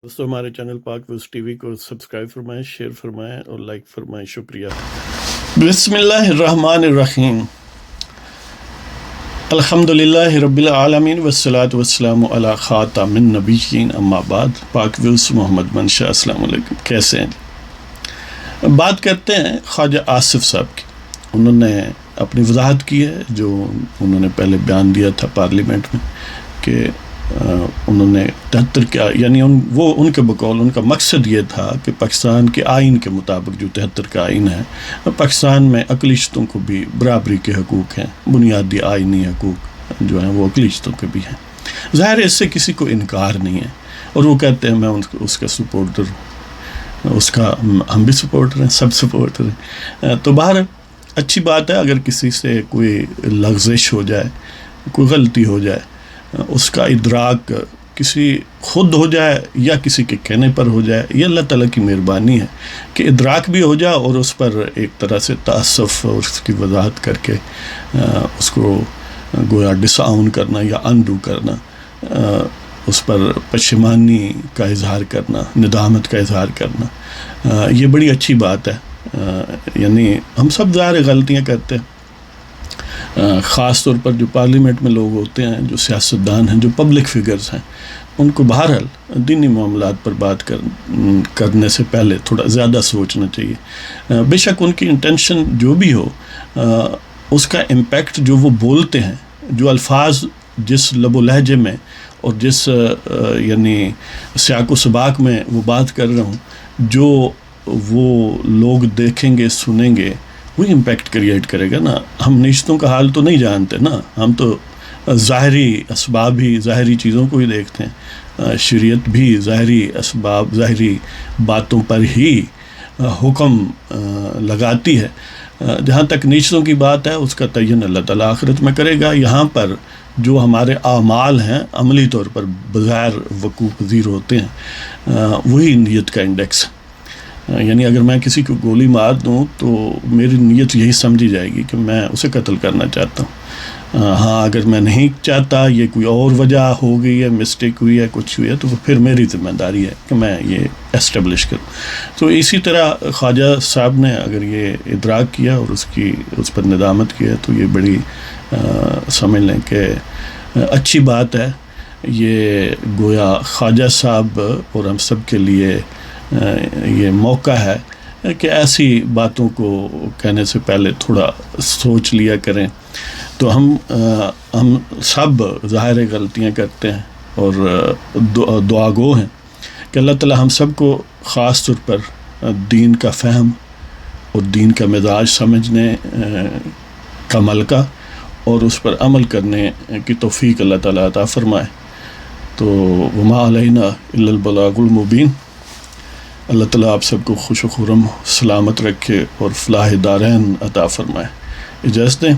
دوستوں ہمارے چینل پاک ویوز ٹی وی کو سبسکرائب فرمائیں، شیئر فرمائیں اور لائک فرمائیں، شکریہ۔ بسم اللہ الرحمن الرحیم، الحمدللہ رب العالمین والصلاة والسلام علی خاتم النبیین، اما بعد۔ پاک ویوز محمد منشا، السلام علیکم، کیسے ہیں؟ بات کرتے ہیں خواجہ آصف صاحب کی۔ انہوں نے اپنی وضاحت کی ہے جو انہوں نے پہلے بیان دیا تھا پارلیمنٹ میں کہ انہوں نے 73 کے یعنی ان کے بقول ان کا مقصد یہ تھا کہ پاکستان کے آئین کے مطابق جو 73 کا آئین ہے، پاکستان میں اقلیتوں کو بھی برابری کے حقوق ہیں، بنیادی آئینی حقوق جو ہیں وہ اقلیتوں کے بھی ہیں۔ ظاہر ہے اس سے کسی کو انکار نہیں ہے، اور وہ کہتے ہیں میں اس کا سپورٹر ہوں، اس کا ہم بھی سپورٹر ہیں، سب سپورٹر ہیں۔ تو باہر اچھی بات ہے اگر کسی سے کوئی لغزش ہو جائے، کوئی غلطی ہو جائے، اس کا ادراک کسی خود ہو جائے یا کسی کے کہنے پر ہو جائے، یہ اللہ تعالیٰ کی مہربانی ہے کہ ادراک بھی ہو جائے اور اس پر ایک طرح سے تأسف اور اس کی وضاحت کر کے اس کو گویا ڈس آؤن کرنا یا انڈو کرنا، اس پر پشیمانی کا اظہار کرنا، ندامت کا اظہار کرنا، یہ بڑی اچھی بات ہے۔ یعنی ہم سب ظاہر غلطیاں کرتے ہیں، خاص طور پر جو پارلیمنٹ میں لوگ ہوتے ہیں، جو سیاستدان ہیں، جو پبلک فگرز ہیں، ان کو بہرحال دینی معاملات پر بات کرنے سے پہلے تھوڑا زیادہ سوچنا چاہیے۔ بے شک ان کی انٹینشن جو بھی ہو، اس کا امپیکٹ جو وہ بولتے ہیں، جو الفاظ جس لب و لہجے میں اور جس یعنی سیاق و سباق میں وہ بات کر رہا ہوں، جو وہ لوگ دیکھیں گے، سنیں گے، وہی امپیکٹ کریٹ کرے گا نا۔ ہم نشتوں کا حال تو نہیں جانتے نا، ہم تو ظاہری اسباب ہی، ظاہری چیزوں کو ہی دیکھتے ہیں۔ شریعت بھی ظاہری اسباب، ظاہری باتوں پر ہی حکم لگاتی ہے۔ جہاں تک نشتوں کی بات ہے، اس کا تعین اللہ تعالیٰ آخرت میں کرے گا۔ یہاں پر جو ہمارے اعمال ہیں عملی طور پر بغیر وقوع پذیر ہوتے ہیں، وہی نیت کا انڈیکس ہے۔ یعنی اگر میں کسی کو گولی مار دوں تو میری نیت یہی سمجھی جائے گی کہ میں اسے قتل کرنا چاہتا ہوں۔ ہاں، اگر میں نہیں چاہتا، یہ کوئی اور وجہ ہو گئی ہے، مسٹیک ہوئی ہے، کچھ ہوئی ہے، تو پھر میری ذمہ داری ہے کہ میں یہ اسٹیبلش کروں۔ تو اسی طرح خواجہ صاحب نے اگر یہ ادراک کیا اور اس پر ندامت کیا تو یہ بڑی سمجھ لیں کہ اچھی بات ہے۔ یہ گویا خواجہ صاحب اور ہم سب کے لیے یہ موقع ہے کہ ایسی باتوں کو کہنے سے پہلے تھوڑا سوچ لیا کریں۔ تو ہم سب ظاہر غلطیاں کرتے ہیں اور دعا گو ہیں کہ اللہ تعالیٰ ہم سب کو خاص طور پر دین کا فہم اور دین کا مزاج سمجھنے کا ملکہ اور اس پر عمل کرنے کی توفیق اللہ تعالیٰ عطا فرمائے۔ تو وما علینا الا البلاغ المبین۔ اللہ تعالیٰ آپ سب کو خوش و خرم سلامت رکھے اور فلاح دارین عطا فرمائے۔ اجازت دیں،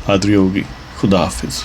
حاضری ہوگی۔ خدا حافظ۔